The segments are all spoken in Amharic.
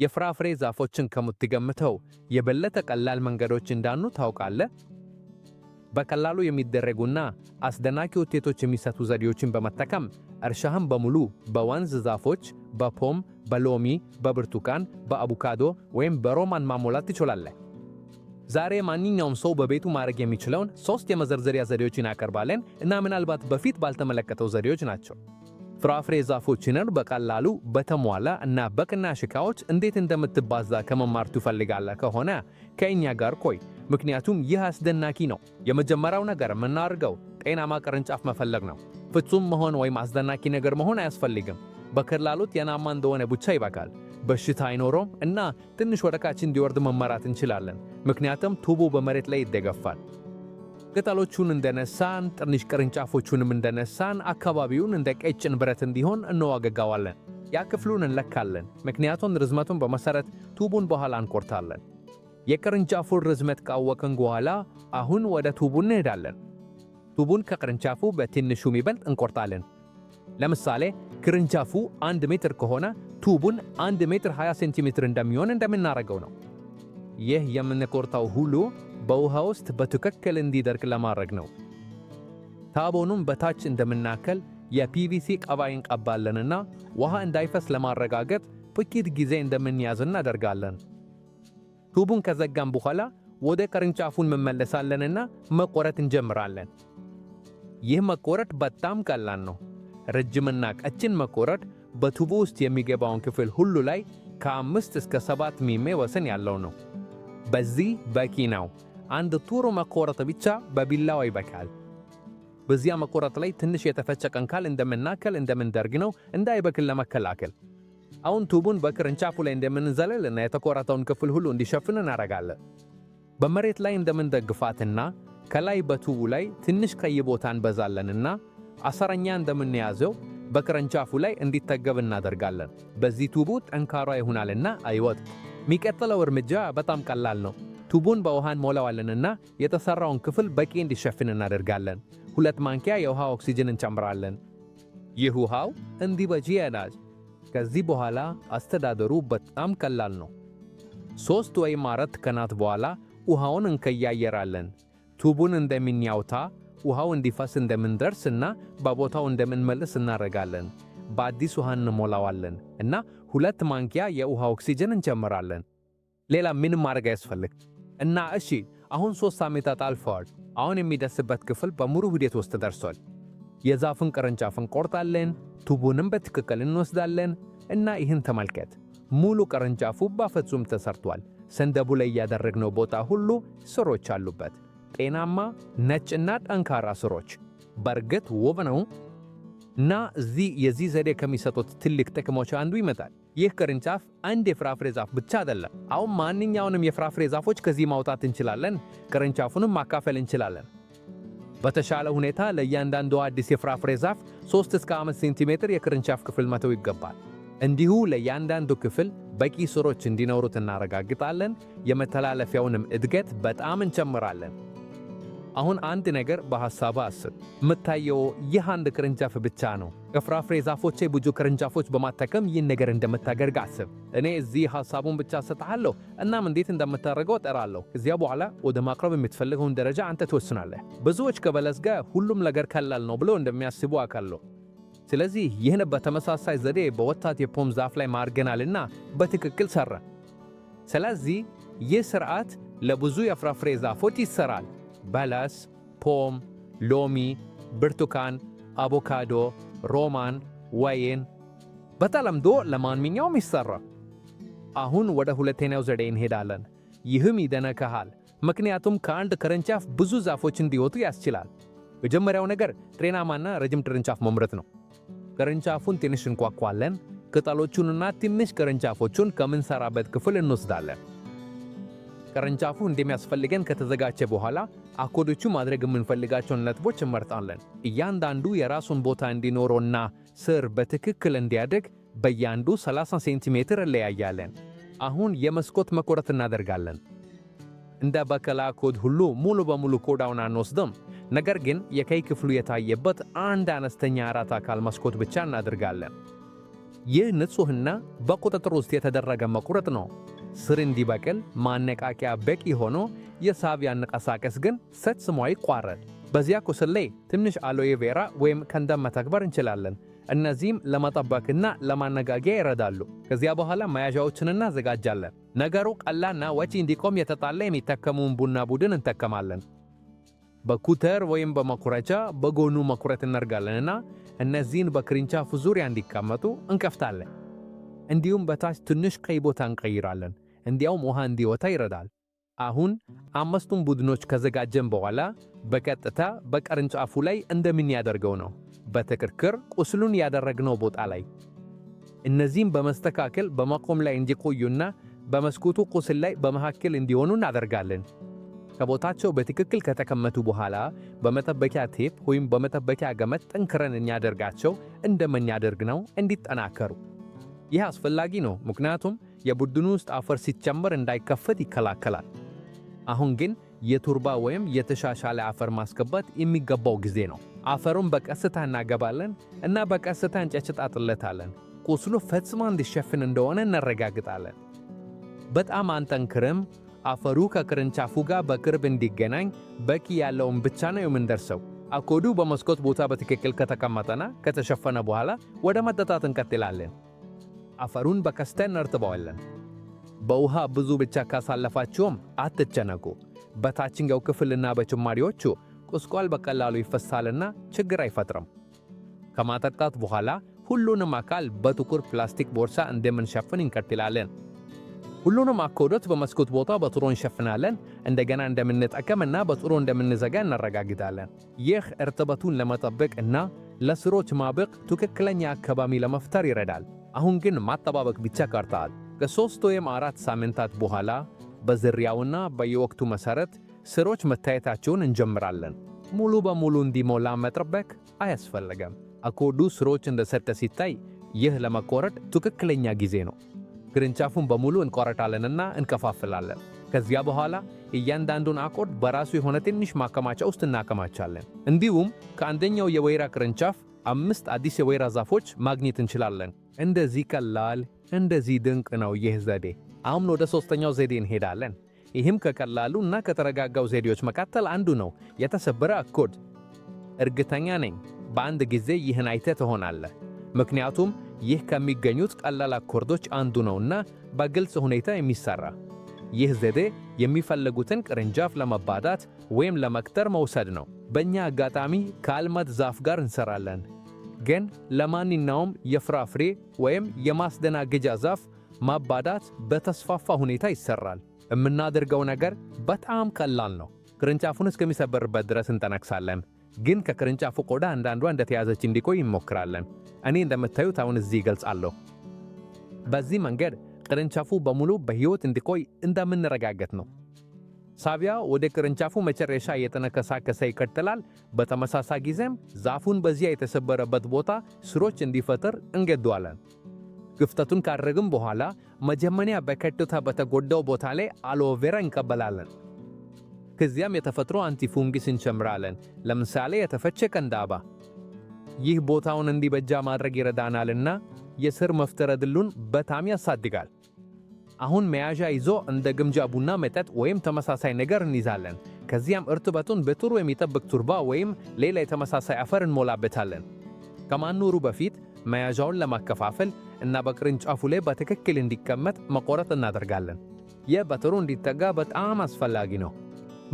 የፍራፍሬ ዛፎችን ከምትገምተው የበለጠ ቀላል መንገዶች እንዳሉ ታውቃለህ? በቀላሉ የሚደረጉና አስደናቂ ውጤቶች የሚሰጡ ዘዴዎችን በመጠቀም እርሻህን በሙሉ በወንዝ ዛፎች፣ በፖም፣ በሎሚ፣ በብርቱካን፣ በአቮካዶ ወይም በሮማን ማሞላት ትችላለህ። ዛሬ ማንኛውም ሰው በቤቱ ማድረግ የሚችለውን 3 የመዘርዘሪያ ዘዴዎችን ያቀርባለን እና ምናልባት በፊት ባልተመለከተው ዘዴዎች ናቸው። ፍራፍሬ ዛፎችን በቀላሉ በተሟላ እና በቅናሽ ዕቃዎች እንዴት እንደምትባዛ ከመማር ትፈልጋለህ ከሆነ ከእኛ ጋር ቆይ፣ ምክንያቱም ይህ አስደናቂ ነው። የመጀመሪያው ነገር የምናደርገው ጤናማ ቅርንጫፍ መፈለግ ነው። ፍጹም መሆን ወይም አስደናቂ ነገር መሆን አያስፈልግም። በቀላሉ ጤናማ እንደሆነ ብቻ ይበቃል። በሽታ አይኖረውም እና ትንሽ ወደ ታች እንዲወርድ መመራት እንችላለን፣ ምክንያቱም ቱቦ በመሬት ላይ ይደገፋል። ቅጠሎቹን እንደነሳን፣ ትንሽ ቅርንጫፎቹንም እንደነሳን አካባቢውን እንደ ቀጭን ብረት እንዲሆን እንዋገጋዋለን። ያ ክፍሉን እንለካለን፣ ምክንያቱም ርዝመቱን በመሰረት ቱቡን በኋላ እንቆርጣለን። የቅርንጫፉን ርዝመት ካወቅን በኋላ አሁን ወደ ቱቡ እንሄዳለን። ቱቡን ከቅርንጫፉ በትንሹ የሚበልጥ እንቆርጣለን። ለምሳሌ ቅርንጫፉ 1 ሜትር ከሆነ ቱቡን 1 ሜትር 20 ሴንቲሜትር እንደሚሆን እንደምናደርገው ነው። ይህ የምንቆርጠው ሁሉ በውሃ ውስጥ በትክክል እንዲደርቅ ለማድረግ ነው። ታቦኑም በታች እንደምናከል የፒቪሲ ቀባይ እንቀባለንና ውሃ እንዳይፈስ ለማረጋገጥ ጥቂት ጊዜ እንደምንያዝ እናደርጋለን። ቱቡን ከዘጋም በኋላ ወደ ቅርንጫፉን መመለሳለንና መቆረጥ እንጀምራለን። ይህ መቆረጥ በጣም ቀላል ነው። ረጅምና ቀጭን መቆረጥ በቱቡ ውስጥ የሚገባውን ክፍል ሁሉ ላይ ከ5 እስከ 7 ሚሜ ወሰን ያለው ነው። በዚህ በቂ ነው። አንድ ጥሩ መቆረጥ ብቻ በቢላዋ ይበቃል። በዚያ መቆረጥ ላይ ትንሽ የተፈጨ ቀንካል እንደምንደርግ ነው እንዳይበክል ለመከላከል። አሁን ቱቡን በቅርንጫፉ ላይ እንደምንዘለልና የተቆረጠውን ክፍል ሁሉ እንዲሸፍን እናደርጋለን። በመሬት ላይ እንደምንደግፋትና ከላይ በቱቡ ላይ ትንሽ ቀይ ቦታ እንበዛለንና አሰረኛ እንደምንያዘው በቅርንጫፉ ላይ እንዲጠገብ እናደርጋለን። በዚህ ቱቡ ጠንካራ ይሆናልና አይወጥም። የሚቀጥለው እርምጃ በጣም ቀላል ነው። ቱቡን በውሃ እንሞላዋለንና የተሰራውን ክፍል በቂ እንዲሸፍን እናደርጋለን። 2 ማንኪያ የውሃ ኦክሲጅን እንጨምራለን። ይህ ውሃው እንዲበጂ ያዳጅ። ከዚህ በኋላ አስተዳደሩ በጣም ቀላል ነው። 3 ወይም 4 ቀናት በኋላ ውሃውን እንቀያየራለን። ቱቡን እንደምንያውታ ውሃው እንዲፈስ እንደምንደርስና በቦታው እንደምንመልስ እናደርጋለን። በአዲስ ውሃ እንሞላዋለን እና 2 ማንኪያ የውሃ ኦክሲጅን እንጨምራለን። ሌላ ምንም ማድረግ አያስፈልግ እና እሺ፣ አሁን 3 ዓመታት አልፈዋል። አሁን የሚደርስበት ክፍል በሙሉ ሂደት ውስጥ ደርሷል። የዛፍን ቅርንጫፍ እንቆርጣለን፣ ቱቡንም በትክክል እንወስዳለን እና ይህን ተመልከት። ሙሉ ቅርንጫፉ በፍጹም ተሰርቷል። ሰንደቡ ላይ ያደረግነው ቦታ ሁሉ ስሮች አሉበት። ጤናማ ነጭና ጠንካራ ስሮች። በእርግጥ ውብ ነው እና የዚህ ዘዴ ከሚሰጡት ትልቅ ጥቅሞች አንዱ ይመጣል። ይህ ቅርንጫፍ አንድ የፍራፍሬ ዛፍ ብቻ አይደለም። አሁን ማንኛውንም የፍራፍሬ ዛፎች ከዚህ ማውጣት እንችላለን። ቅርንጫፉንም ማካፈል እንችላለን። በተሻለ ሁኔታ ለእያንዳንዱ አዲስ የፍራፍሬ ዛፍ 3 እስከ 5 ሴንቲሜትር የቅርንጫፍ ክፍል መተው ይገባል። እንዲሁ ለእያንዳንዱ ክፍል በቂ ስሮች እንዲኖሩት እናረጋግጣለን። የመተላለፊያውንም እድገት በጣም እንጨምራለን። አሁን አንድ ነገር በሐሳብ አስብ። የምታየው ይህ አንድ ቅርንጫፍ ብቻ ነው። ከፍራፍሬ ዛፎች ብዙ ቅርንጫፎች በማጠቀም ይህን ነገር እንደምታደርግ አስብ። እኔ እዚህ ሐሳቡን ብቻ ሰጥሃለሁ፣ እናም እንዴት እንደምታደርገው እጠራለሁ። ከዚያ በኋላ ወደ ማቅረብ የምትፈልገውን ደረጃ አንተ ትወስናለህ። ብዙዎች ከበለስ ጋር ሁሉም ነገር ቀላል ነው ብለው እንደሚያስቡ አውቃለሁ። ስለዚህ ይህን በተመሳሳይ ዘዴ በወጣት የፖም ዛፍ ላይ ማርገናልና በትክክል ሰራ። ስለዚህ ይህ ስርዓት ለብዙ የፍራፍሬ ዛፎች ይሰራል። በለስ፣ ፖም፣ ሎሚ፣ ብርቱካን፣ አቮካዶ፣ ሮማን፣ ወይን በተለምዶ ለማንኛውም ይሰራል። አሁን ወደ ሁለተኛው ዘዴ እንሄዳለን። ይህም ይደነቅሃል፣ ምክንያቱም ከአንድ ቅርንጫፍ ብዙ ዛፎች እንዲወጡ ያስችላል። መጀመሪያው ነገር ጤናማና ረጅም ቅርንጫፍ መምረጥ ነው። ቅርንጫፉን ትንሽ እንኳኳለን። ቅጠሎቹንና ትንሽ ቅርንጫፎቹን ከምንሰራበት ክፍል እንወስዳለን። ቅርንጫፉ እንደሚያስፈልገን ከተዘጋጀ በኋላ አኮዶቹ ማድረግ የምንፈልጋቸውን ነጥቦች እንመርጣለን። እያንዳንዱ የራሱን ቦታ እንዲኖረውና ስር በትክክል እንዲያድግ በእያንዱ 30 ሴንቲሜትር እንለያያለን። አሁን የመስኮት መቆረጥ እናደርጋለን። እንደ በቀላ ኮድ ሁሉ ሙሉ በሙሉ ኮዳውን አንወስድም፣ ነገር ግን የቀይ ክፍሉ የታየበት አንድ አነስተኛ አራት አካል መስኮት ብቻ እናደርጋለን። ይህ ንጹህና በቁጥጥር ውስጥ የተደረገ መቁረጥ ነው። ስር እንዲበቅል ማነቃቂያ በቂ ሆኖ የሳቪ አነቃሳቀስ ግን ፈጽሞ አይቋረጥ። በዚያ ቁስል ላይ ትንሽ አሎዬ ቬራ ወይም ከንደም መተግበር እንችላለን። እነዚህም ለመጠበቅና ለማነጋጊያ ይረዳሉ። ከዚያ በኋላ መያዣዎችን እናዘጋጃለን። ነገሩ ቀላልና ወጪ እንዲቆም የተጣላ የሚተከሙን ቡና ቡድን እንተከማለን። በኩተር ወይም በመቁረጫ በጎኑ መቁረጥ እናደርጋለንና እነዚህን በቅርንጫፉ ዙሪያ እንዲቀመጡ እንከፍታለን። እንዲሁም በታች ትንሽ ቀይ ቦታ እንቀይራለን። እንዲያውም ውሃ እንዲወጣ ይረዳል። አሁን አምስቱን ቡድኖች ከዘጋጀን በኋላ በቀጥታ በቅርንጫፉ ላይ እንደምናደርገው ነው፣ በትክክል ቁስሉን ያደረግነው ቦታ ላይ። እነዚህም በመስተካከል በመቆም ላይ እንዲቆዩና በመስኮቱ ቁስል ላይ በመካከል እንዲሆኑ እናደርጋለን። ከቦታቸው በትክክል ከተቀመጡ በኋላ በመጠበቂያ ቴፕ ወይም በመጠበቂያ ገመድ ጠንክረን እናደርጋቸው እንደምናደርግ ነው እንዲጠናከሩ። ይህ አስፈላጊ ነው፣ ምክንያቱም የቡድኑ ውስጥ አፈር ሲጨመር እንዳይከፈት ይከላከላል። አሁን ግን የቱርባ ወይም የተሻሻለ አፈር ማስገባት የሚገባው ጊዜ ነው። አፈሩን በቀስታ እናገባለን እና በቀስታ እንጨጭጣጥለታለን። ቁስሉ ፈጽሞ እንዲሸፍን እንደሆነ እናረጋግጣለን። በጣም አንጠንክርም። አፈሩ ከቅርንጫፉ ጋር በቅርብ እንዲገናኝ በቂ ያለውን ብቻ ነው የምንደርሰው። አኮዱ በመስኮት ቦታ በትክክል ከተቀመጠና ከተሸፈነ በኋላ ወደ መጠጣት እንቀጥላለን። አፈሩን በቀስታ እናርጥበዋለን። በውሃ ብዙ ብቻ ካሳለፋችሁም አትጨነቁ። በታችኛው ክፍልና በጭማሪዎቹ ቁስቋል በቀላሉ ይፈሳልና ችግር አይፈጥርም። ከማጠጣት በኋላ ሁሉንም አካል በጥቁር ፕላስቲክ ቦርሳ እንደምንሸፍን እንቀጥላለን። ሁሉንም አኮዶት በመስኮት ቦታ በጥሩ እንሸፍናለን። እንደገና እንደምንጠቀምና በጥሩ እንደምንዘጋ እናረጋግጣለን። ይህ እርጥበቱን ለመጠበቅ እና ለስሮች ማበቅ ትክክለኛ አካባቢ ለመፍጠር ይረዳል። አሁን ግን ማጠባበቅ ብቻ ቀርቷል። ከ3 ወይም 4 ሳምንታት በኋላ በዝርያውና በየወቅቱ መሠረት ስሮች መታየታቸውን እንጀምራለን። ሙሉ በሙሉ እንዲሞላ መጠበቅ አያስፈልግም። አኮዱ ስሮች እንደሰጠ ሲታይ ይህ ለመቆረጥ ትክክለኛ ጊዜ ነው። ቅርንጫፉን በሙሉ እንቆረጣለንና እንከፋፍላለን። ከዚያ በኋላ እያንዳንዱን አኮድ በራሱ የሆነ ትንሽ ማከማቻ ውስጥ እናከማቻለን። እንዲሁም ከአንደኛው የወይራ ቅርንጫፍ 5 አዲስ የወይራ ዛፎች ማግኘት እንችላለን። እንደዚህ ቀላል፣ እንደዚህ ድንቅ ነው ይህ ዘዴ። አሁን ወደ 3ኛው ዘዴ እንሄዳለን። ይህም ከቀላሉ እና ከተረጋጋው ዘዴዎች መካከል አንዱ ነው፣ የተሰበረ አኮድ። እርግጠኛ ነኝ በአንድ ጊዜ ይህን አይተህ ትሆናለህ፣ ምክንያቱም ይህ ከሚገኙት ቀላል አኮርዶች አንዱ ነውና በግልጽ ሁኔታ የሚሰራ። ይህ ዘዴ የሚፈልጉትን ቅርንጫፍ ለመባዳት ወይም ለመክተር መውሰድ ነው። በእኛ አጋጣሚ ከአልመት ዛፍ ጋር እንሰራለን፣ ግን ለማንኛውም የፍራፍሬ ወይም የማስደናገጃ ዛፍ ማባዳት በተስፋፋ ሁኔታ ይሰራል። የምናደርገው ነገር በጣም ቀላል ነው። ቅርንጫፉን እስከሚሰበርበት ድረስ እንጠነክሳለን፣ ግን ከቅርንጫፉ ቆዳ አንዳንዷ እንደተያዘች እንዲቆይ እንሞክራለን። እኔ እንደምታዩት አሁን እዚህ ይገልጻለሁ። በዚህ መንገድ ቅርንጫፉ በሙሉ በሕይወት እንዲቆይ እንደምንረጋገጥ ነው። ሳቢያ ወደ ቅርንጫፉ መጨረሻ እየተነከሳከሰ ይቀጥላል። በተመሳሳይ ጊዜም ዛፉን በዚያ የተሰበረበት ቦታ ስሮች እንዲፈጠር እንገደዋለን። ክፍተቱን ካደረግን በኋላ መጀመሪያ በቀጥታ በተጎዳው ቦታ ላይ አሎቬራ እንቀበላለን። ከዚያም የተፈጥሮ አንቲፉንጊስ እንጨምራለን፣ ለምሳሌ የተፈጨ ቀንዳባ። ይህ ቦታውን እንዲበጃ ማድረግ ይረዳናልና የስር መፍጠር ዕድሉን በጣም ያሳድጋል። አሁን መያዣ ይዞ እንደ ግምጃ ቡና መጠጥ ወይም ተመሳሳይ ነገር እንይዛለን። ከዚያም እርጥበቱን በጥሩ የሚጠብቅ ቱርባ ወይም ሌላ የተመሳሳይ አፈር እንሞላበታለን። ከማኖሩ በፊት መያዣውን ለማከፋፈል እና በቅርንጫፉ ላይ በትክክል እንዲቀመጥ መቆረጥ እናደርጋለን። ይህ በጥሩ እንዲጠጋ በጣም አስፈላጊ ነው።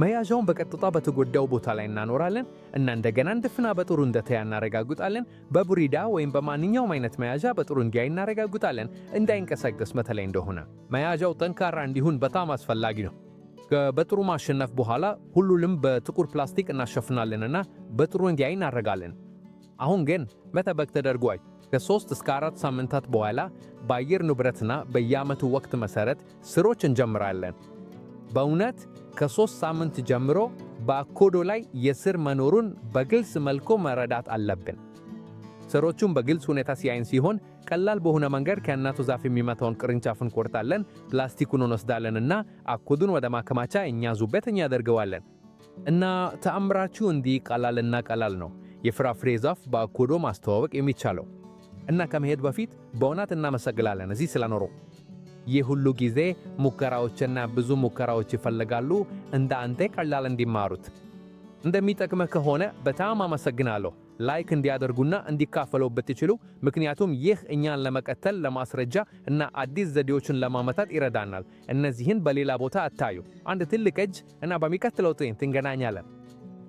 መያዣውን በቀጥታ በተጎዳው ቦታ ላይ እናኖራለን እና እንደገና እንድፍና በጥሩ እንደተያ እናረጋግጣለን። በቡሪዳ ወይም በማንኛውም አይነት መያዣ በጥሩ እንዲያይ እናረጋግጣለን፣ እንዳይንቀሳቀስ በተለይ እንደሆነ። መያዣው ጠንካራ እንዲሆን በጣም አስፈላጊ ነው። በጥሩ ማሸነፍ በኋላ ሁሉንም በጥቁር ፕላስቲክ እናሸፍናለንና በጥሩ እንዲያይ እናረጋለን። አሁን ግን መጠበቅ ተደርጓል። ከ3 እስከ 4 ሳምንታት በኋላ በአየር ንብረትና በየዓመቱ ወቅት መሠረት ስሮች እንጀምራለን። በእውነት ከ3 ሳምንት ጀምሮ በአኮዶ ላይ የስር መኖሩን በግልጽ መልኩ መረዳት አለብን። ስሮቹን በግልጽ ሁኔታ ሲያይን ሲሆን ቀላል በሆነ መንገድ ከእናቱ ዛፍ የሚመታውን ቅርንጫፍ እንቆርጣለን፣ ፕላስቲኩን እንወስዳለንና አኮዱን ወደ ማከማቻ እኛዙበት እናደርገዋለን። እና ተአምራችሁ እንዲህ ቀላልና ቀላል ነው የፍራፍሬ ዛፍ በአኮዶ ማስተዋወቅ የሚቻለው። እና ከመሄድ በፊት በእውነት እናመሰግናለን እዚህ ስለኖሩ። ይህ ሁሉ ጊዜ ሙከራዎችና ብዙ ሙከራዎች ይፈልጋሉ እንደ አንተ ቀላል እንዲማሩት። እንደሚጠቅመህ ከሆነ በጣም አመሰግናለሁ። ላይክ እንዲያደርጉና እንዲካፈሉበት ይችሉ፣ ምክንያቱም ይህ እኛን ለመቀጠል ለማስረጃ እና አዲስ ዘዴዎችን ለማመጣት ይረዳናል። እነዚህን በሌላ ቦታ አታዩ። አንድ ትልቅ እጅ እና በሚቀጥለው ትዕይንት እንገናኛለን።